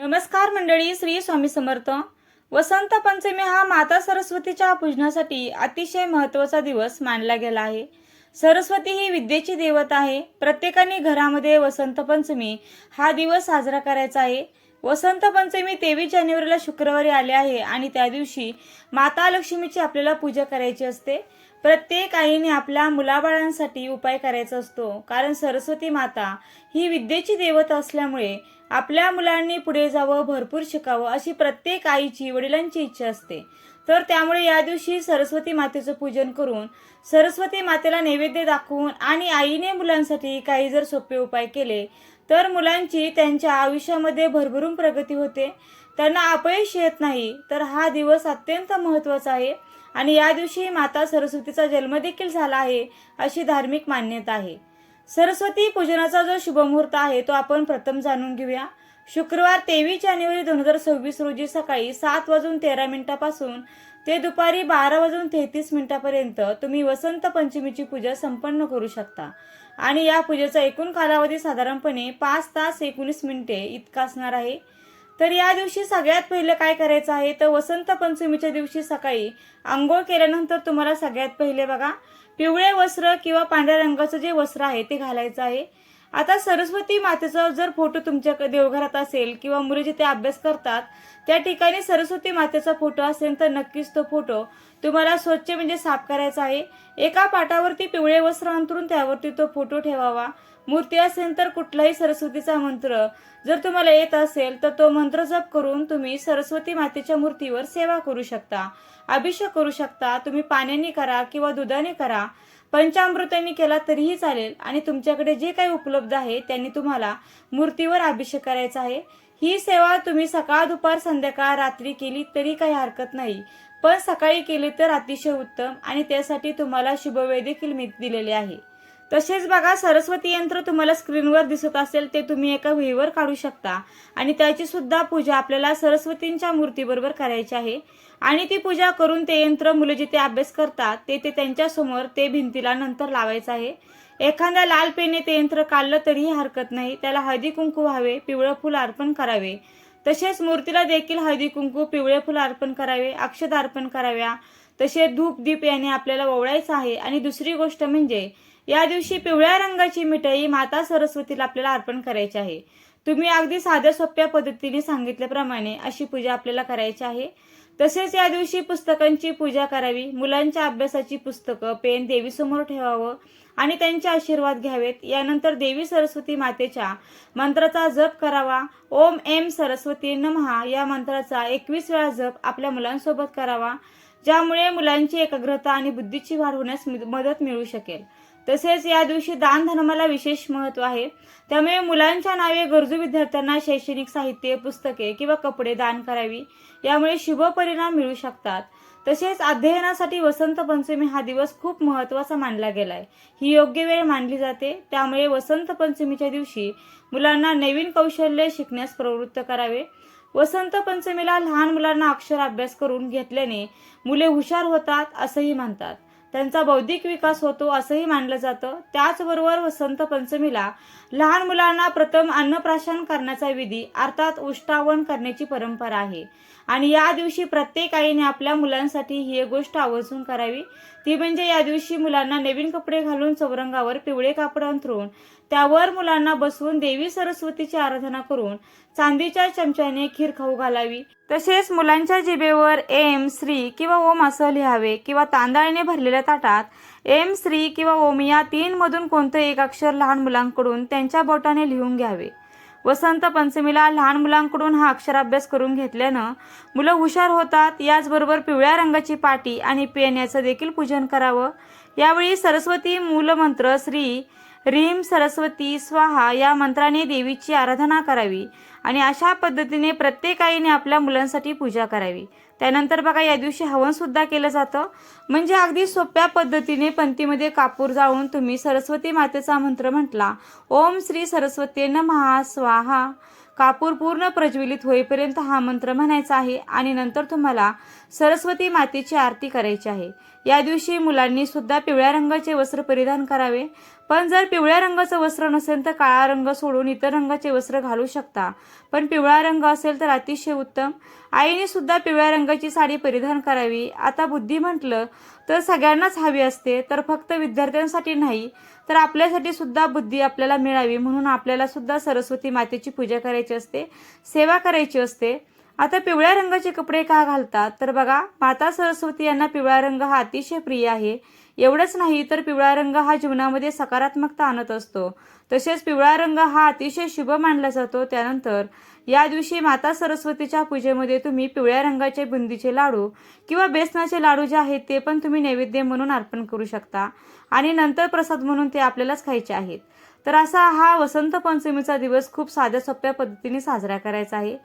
नमस्कार मंडळी, श्री स्वामी समर्थ। वसंत पंचमी हा माता सरस्वतीच्या पूजनासाठी अतिशय महत्त्वाचा दिवस मानला गेला आहे। सरस्वती ही विद्येची देवता आहे। प्रत्येकाने घरामध्ये वसंत पंचमी हा दिवस साजरा करायचा आहे। वसंत पंचमी 23 जानेवारीला शुक्रवारी आले आहे आणि त्या दिवशी माता लक्ष्मीची आपल्याला पूजा करायची असते। प्रत्येक आईने आपल्या मुलाबाळांसाठी उपाय करायचा असतो, कारण सरस्वती माता ही विद्येची देवता असल्यामुळे आपल्या मुलांनी पुढे जावं, भरपूर शिकावं अशी प्रत्येक आईची वडिलांची इच्छा असते। तर त्यामुळे या दिवशी सरस्वती मातेचं पूजन करून सरस्वती मातेला नैवेद्य दाखवून आणि आईने मुलांसाठी काही जर सोपे उपाय केले तर मुलांची त्यांच्या आयुष्यामध्ये भरभरून प्रगती होते, त्यांना अपयश येत नाही। तर हा दिवस अत्यंत महत्त्वाचा आहे आणि या दिवशी माता सरस्वतीचा जन्म देखील झाला आहे अशी धार्मिक मान्यता आहे। सरस्वती पूजनाचा जो शुभमुहूर्त आहे तो आपण प्रथम जाणून घेऊया। शुक्रवार 23 जानेवारी 2026 रोजी सकाळी 7:13 पासून ते दुपारी 12:33 पर्यंत तुम्ही वसंत पंचमीची पूजा संपन्न करू शकता आणि या पूजेचा एकूण कालावधी साधारणपणे 5 तास 19 मिनिटे इतका असणार आहे। तर या दिवशी सगळ्यात पहिले काय करायचं आहे, तर वसंत पंचमीच्या दिवशी सकाळी अंघोळ केल्यानंतर तुम्हाला सगळ्यात पहिले बघा पिवळे वस्त्र किंवा पांढऱ्या रंगाचं जे वस्त्र आहे ते घालायचं आहे। आता सरस्वती मातेचा जर फोटो तुमच्या देवघरात असेल किंवा मुले जिथे अभ्यास करतात त्या ठिकाणी सरस्वती मातेचा फोटो असेल तर नक्कीच तो फोटो तुम्हाला स्वच्छ म्हणजे साफ करायचा आहे। एका पाटावरती पिवळे वस्त्र अंथरून त्यावरती तो फोटो ठेवावा। मूर्ती असेल तर कुठलाही सरस्वतीचा मंत्र जर तुम्हाला येत असेल तर तो मंत्र जप करून तुम्ही सरस्वती मातेच्या मूर्तीवर सेवा करू शकता, अभिषेक करू शकता। तुम्ही पाण्याने करा किंवा दुधाने करा, पंचामृतांनी केला तरीही चालेल आणि तुमच्याकडे जे काही उपलब्ध आहे त्यांनी तुम्हाला मूर्तीवर अभिषेक करायचा आहे। ही सेवा तुम्ही सकाळ, दुपार, संध्याकाळ, रात्री केली तरी काही हरकत नाही, पण सकाळी केली तर अतिशय उत्तम आणि त्यासाठी तुम्हाला शुभवेळ देखील मी दिलेले आहे। तसेच बघा सरस्वती यंत्र तुम्हाला स्क्रीनवर दिसत असेल ते तुम्ही एका वहीवर काढू शकता आणि त्याची सुद्धा पूजा आपल्याला सरस्वतींच्या मूर्तीबरोबर करायची आहे आणि ती पूजा करून ते यंत्र मुले जिथे अभ्यास करतात ते त्यांच्या समोर ते भिंतीला नंतर लावायचं आहे। एखाद्या लाल पेने ते यंत्र काढलं तरीही हरकत नाही, त्याला हळदी कुंकू व्हावे, पिवळं फूल अर्पण करावे। तसेच मूर्तीला देखील हळदी कुंकू, पिवळे फूल अर्पण करावे, अक्षता अर्पण कराव्या। तसेच धूप दीप याने आपल्याला ओवाळायचं आहे आणि दुसरी गोष्ट म्हणजे या दिवशी पिवळ्या रंगाची मिठाई माता सरस्वतीला आपल्याला अर्पण करायची आहे। तुम्ही अगदी साध्या सोप्या पद्धतीने सांगितल्याप्रमाणे अशी पूजा आपल्याला करायची आहे। तसेच या दिवशी पुस्तकांची पूजा करावी। मुलांच्या अभ्यासाची पुस्तकं, पेन देवीसमोर ठेवावं आणि त्यांचे आशीर्वाद घ्यावेत। यानंतर देवी सरस्वती मातेच्या मंत्राचा जप करावा। ओम ऐं सरस्वती नमः या मंत्राचा 21 वेळा जप आपल्या मुलांसोबत करावा, ज्यामुळे मुलांची एकाग्रता आणि बुद्धीची वाढ होण्यास मदत मिळू शकेल। तसेच या दिवशी दान धर्माला विशेष महत्त्व आहे, त्यामुळे मुलांच्या नावे गरजू विद्यार्थ्यांना शैक्षणिक साहित्य, पुस्तके किंवा कपडे दान करावी, यामुळे शुभ परिणाम मिळू शकतात। तसेच अध्ययनासाठी वसंत पंचमी हा दिवस खूप महत्त्वाचा मानला गेलाय, ही योग्य वेळ मानली जाते। त्यामुळे वसंत पंचमीच्या दिवशी मुलांना नवीन कौशल्य शिकण्यास प्रवृत्त करावे। वसंत पंचमीला लहान मुलांना अक्षर अभ्यास करून घेतल्याने मुले हुशार होतात असंही म्हणतात, त्यांचा बौद्धिक विकास होतो असंही मानलं जातं। त्याचबरोबर वसंत पंचमीला लहान मुलांना प्रथम अन्नप्राशन करण्याचा विधी अर्थात उष्टावण करण्याची परंपरा आहे आणि या दिवशी प्रत्येक आईने आपल्या मुलांसाठी ही एक गोष्ट आवर्जून करावी, ती म्हणजे या दिवशी मुलांना नवीन कपडे घालून चौरंगावर पिवळे कापड अंथरून त्यावर मुलांना बसवून देवी सरस्वतीची आराधना करून चांदीच्या चमच्याने खीर खाऊ घालावी। तसेच मुलांच्या जिभेवर ऐं श्री किंवा ओम असं लिहावे किंवा तांदळाने भरलेल्या ताटात ऐं श्री किंवा ओम या 3 मधून कोणतं एक अक्षर लहान मुलांकडून त्यांच्या बोटाने लिहून घ्यावे। वसंत पंचमीला लहान मुलांकडून हा अक्षराभ्यास करून घेतल्यानं मुलं हुशार होतात। याचबरोबर पिवळ्या रंगाची पाटी आणि पेन याचं देखील पूजन करावं। यावेळी सरस्वती मूलमंत्र श्री ह्रीं सरस्वती स्वाहा या मंत्राने देवीची आराधना करावी आणि अशा पद्धतीने प्रत्येक आईने आपल्या मुलांसाठी पूजा करावी। त्यानंतर बघा या दिवशी हवन सुद्धा केलं जातं, म्हणजे अगदी सोप्या पद्धतीने पंक्तीमध्ये कापूर जाळून तुम्ही सरस्वती मातेचा मंत्र म्हटला, ओम श्री सरस्वती नमः स्वाहा, कापूर पूर्ण प्रज्वलित होईपर्यंत हा मंत्र म्हणायचा आहे आणि नंतर तुम्हाला सरस्वती मातेची आरती करायची आहे। या दिवशी मुलांनी सुद्धा पिवळ्या रंगाचे वस्त्र परिधान करावे, पण जर पिवळ्या रंगाचं वस्त्र नसेल तर काळा रंग सोडून इतर रंगाचे वस्त्र घालू शकता, पण पिवळा रंग असेल तर अतिशय उत्तम। आईने सुद्धा पिवळ्या रंगाची साडी परिधान करावी। आता बुद्धी म्हटलं तर सगळ्यांनाच हवी असते, तर फक्त विद्यार्थ्यांसाठी नाही तर आपल्यासाठी सुद्धा बुद्धी आपल्याला मिळावी म्हणून आपल्याला सुद्धा सरस्वती मातेची पूजा करायची असते, सेवा करायची असते। आता पिवळ्या रंगाचे कपडे का घालतात तर बघा, माता सरस्वती यांना पिवळा रंग हा अतिशय प्रिय आहे। एवढंच नाही तर पिवळा रंग हा जीवनामध्ये सकारात्मकता आणत असतो, तसेच पिवळा रंग हा अतिशय शुभ मानला जातो। त्यानंतर या दिवशी माता सरस्वतीच्या पूजेमध्ये तुम्ही पिवळ्या रंगाचे बुंदीचे लाडू किंवा बेसनाचे लाडू जे आहेत ते पण तुम्ही नैवेद्य म्हणून अर्पण करू शकता आणि नंतर प्रसाद म्हणून ते आपल्यालाच खायचे आहेत। तर असा हा वसंत पंचमीचा दिवस खूप साध्या सोप्या पद्धतीने साजरा करायचा आहे।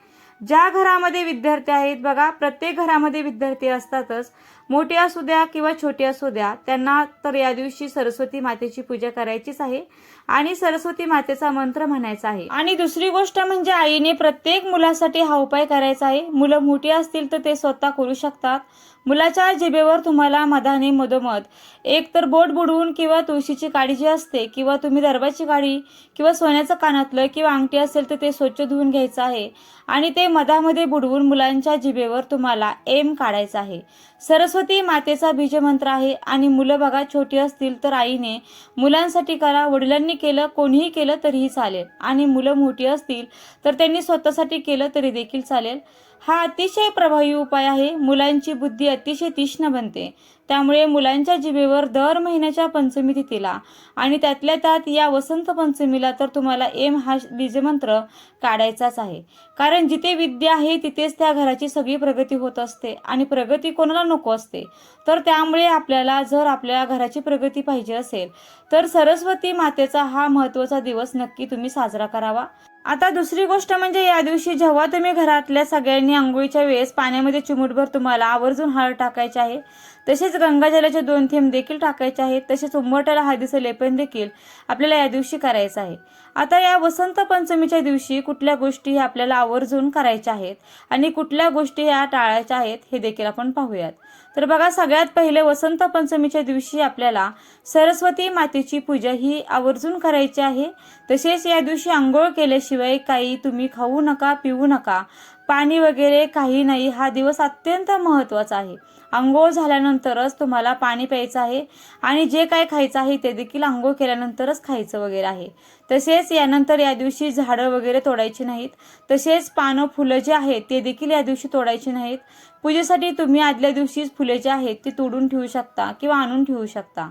ज्या घरामध्ये विद्यार्थी आहेत बघा, प्रत्येक घरामध्ये विद्यार्थी असतातच, मोठे असू द्या किंवा छोटे असू द्या, त्यांना तर या दिवशी सरस्वती मातेची पूजा करायचीच आहे आणि सरस्वती मातेचा मंत्र म्हणायचा आहे। आणि दुसरी गोष्ट म्हणजे आईने प्रत्येक मुलासाठी हा उपाय करायचा आहे। मुलं मोठी असतील तर ते स्वतः करू शकतात। मुलाच्या जिभेवर तुम्हाला मधाने मधोमध एक तर बोट बुडवून किंवा तुळशीची काडी जी असते किंवा तुम्ही दरबाची काडी किंवा सोन्याचं कानातलं किंवा अंगठी असेल तर ते स्वच्छ धुवून घ्यायचं आहे आणि ते मधामध्ये बुडवून मुलांच्या जिभेवर तुम्हाला एम काढायचा आहे। सरस्वती मातेचा बीजमंत्र आहे आणि मुलं बघा छोटी असतील तर आईने मुलांसाठी करा, वडिलांनी केलं कोणीही केलं तरीही चालेल आणि मुलं मोठी असतील तर त्यांनी स्वतःसाठी केलं तरी देखील चालेल। हा अतिशय प्रभावी उपाय आहे। मुलांची बुद्धी अतिशय तीक्ष्ण बनते, त्यामुळे मुलांच्या जिभेवर दर महिन्याच्या पंचमी तिथीला आणि त्यातल्या त्यात या वसंत पंचमीला तर तुम्हाला एम हा बीजमंत्र काढायचाच आहे। कारण जिथे विद्या आहे तिथेच त्या घराची सगळी प्रगती होत असते आणि प्रगती कोणाला नको असते, तर त्यामुळे आपल्याला जर आपल्या घराची प्रगती पाहिजे असेल तर सरस्वती मातेचा हा महत्त्वाचा दिवस नक्की तुम्ही साजरा करावा। आता दुसरी गोष्ट म्हणजे या दिवशी जेव्हा तुम्ही घरातल्या सगळ्यांनी आंघोळीच्या वेळेस पाण्यामध्ये चिमूटभर तुम्हाला आवर्जून हळद टाकायची आहे, तसेच गंगाजलाचे 2 थेंब देखील टाकायचे आहेत, तसेच उंबरठ्याला हळदीचं लेपन देखील आपल्याला या दिवशी करायचं आहे। आता या वसंत पंचमीच्या दिवशी कुठल्या गोष्टी आपल्याला आवर्जून करायच्या आहेत आणि कुठल्या गोष्टी ह्या टाळायच्या आहेत हे देखील आपण पाहूयात। तर बघा, सगळ्यात पहिले वसंत पंचमीच्या दिवशी आपल्याला सरस्वती मातेची पूजा ही आवर्जून करायची आहे। तसेच या दिवशी आंघोळ केल्याशिवाय काही तुम्ही खाऊ नका, पिऊ नका, पाणी वगैरे काही नाही। हा दिवस अत्यंत महत्त्वाचा आहे। आंघोळ झाल्यानंतरच तुम्हाला पाणी प्यायचं आहे आणि जे काय खायचं आहे ते देखील आंघोळ केल्यानंतरच खायचं वगैरे आहे। तसेच यानंतर या दिवशी झाडं वगैरे तोडायची नाहीत, तसेच पानं फुलं जे आहेत ते देखील या दिवशी तोडायची नाहीत। पूजेसाठी तुम्ही आदल्या दिवशीच फुले जे आहेत ती तोडून ठेवू शकता किंवा आणून ठेवू शकता।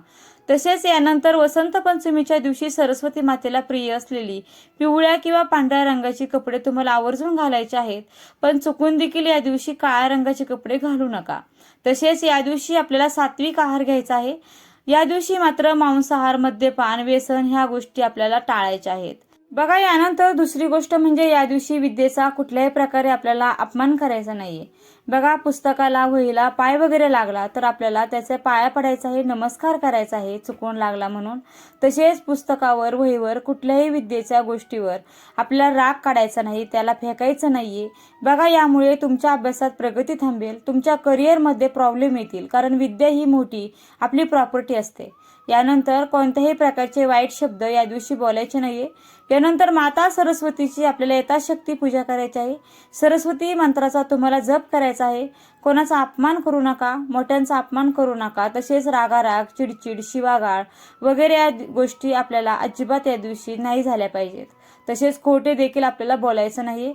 तसेच यानंतर वसंत पंचमीच्या दिवशी सरस्वती मातेला प्रिय असलेली पिवळ्या किंवा पांढऱ्या रंगाची कपडे तुम्हाला आवर्जून घालायचे आहेत, पण चुकून देखील या दिवशी काळ्या रंगाचे कपडे घालू नका। तसेच या दिवशी आपल्याला सात्विक आहार घ्यायचा आहे। या दिवशी मात्र मांसाहार, मद्यपान, व्यसन ह्या गोष्टी आपल्याला टाळायच्या आहेत। बघा, यानंतर दुसरी गोष्ट म्हणजे या दिवशी विद्येचा कुठल्याही प्रकारे आपल्याला अपमान करायचा नाहीये। बघा, पुस्तकाला वहीला पाय वगैरे लागला तर आपल्याला त्याचे पाया पडायचा आहे, नमस्कार करायचा आहे चुकून लागला म्हणून। तसेच पुस्तकावर, वहीवर, कुठल्याही विद्येच्या गोष्टीवर आपल्याला राग काढायचा नाही, त्याला फेकायचं नाहीये। बघा, यामुळे तुमच्या अभ्यासात प्रगती थांबेल, तुमच्या करिअरमध्ये प्रॉब्लेम येतील, कारण विद्या ही मोठी आपली प्रॉपर्टी असते। यानंतर कोणत्याही प्रकारचे वाईट शब्द या दिवशी बोलायचे नाहीये। यानंतर माता सरस्वतीची आपल्याला यथाशक्ती पूजा करायची आहे। सरस्वती मंत्राचा तुम्हाला जप करायचा आहे। कोणाचा अपमान करू नका, मोठ्यांचा अपमान करू नका, तसेच रागाराग, चिडचिड, शिवागाळ वगैरे या गोष्टी आपल्याला अजिबात या दिवशी नाही झाल्या पाहिजेत। तसेच खोटे देखील आपल्याला बोलायचं नाही।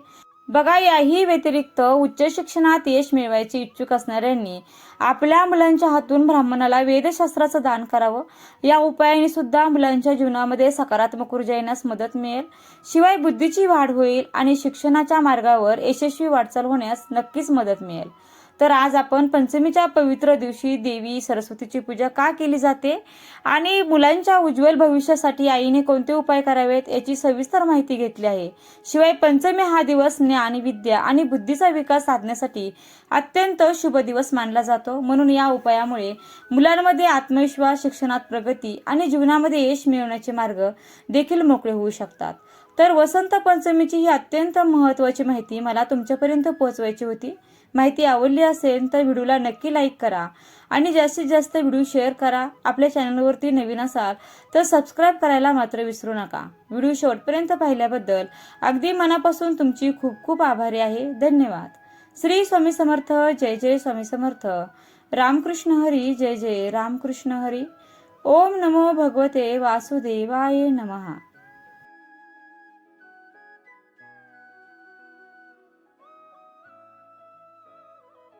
बघा, याही व्यतिरिक्त उच्च शिक्षणात यश मिळवायचे इच्छुक असणाऱ्यांनी आपल्या मुलांच्या हातून ब्राह्मणाला वेदशास्त्राचं दान करावं। या उपायाने सुद्धा मुलांच्या जीवनामध्ये सकारात्मक ऊर्जा येण्यास मदत मिळेल, शिवाय बुद्धीची वाढ होईल आणि शिक्षणाच्या मार्गावर यशस्वी वाटचाल होण्यास नक्कीच मदत मिळेल। तर आज आपण पंचमीच्या पवित्र दिवशी देवी सरस्वतीची पूजा का केली जाते आणि मुलांच्या उज्ज्वल भविष्यासाठी आईने कोणते उपाय करावेत याची सविस्तर माहिती घेतली आहे। शिवाय पंचमी हा दिवस ज्ञान, विद्या आणि बुद्धीचा विकास साधण्यासाठी अत्यंत शुभ दिवस मानला जातो, म्हणून या उपायामुळे मुलांमध्ये आत्मविश्वास, शिक्षणात प्रगती आणि जीवनामध्ये यश मिळवण्याचे मार्ग देखील मोकळे होऊ शकतात। तर वसंत पंचमीची ही अत्यंत महत्त्वाची माहिती मला तुमच्यापर्यंत पोहोचवायची होती. माहिती आवडली असेल तर व्हिडिओला नक्की लाईक करा आणि जास्तीत जास्त व्हिडिओ शेअर करा. आपल्या चॅनलवरती नवीन असाल तर सबस्क्राईब करायला मात्र विसरू नका. व्हिडिओ शेवटपर्यंत पाहिल्याबद्दल अगदी मनापासून तुमची खूप खूप आभारी आहे. धन्यवाद. श्री स्वामी समर्थ. जय जय स्वामी समर्थ. रामकृष्ण हरी. जय जय रामकृष्ण हरी. ओम नमो भगवते वासुदेवाय नमः.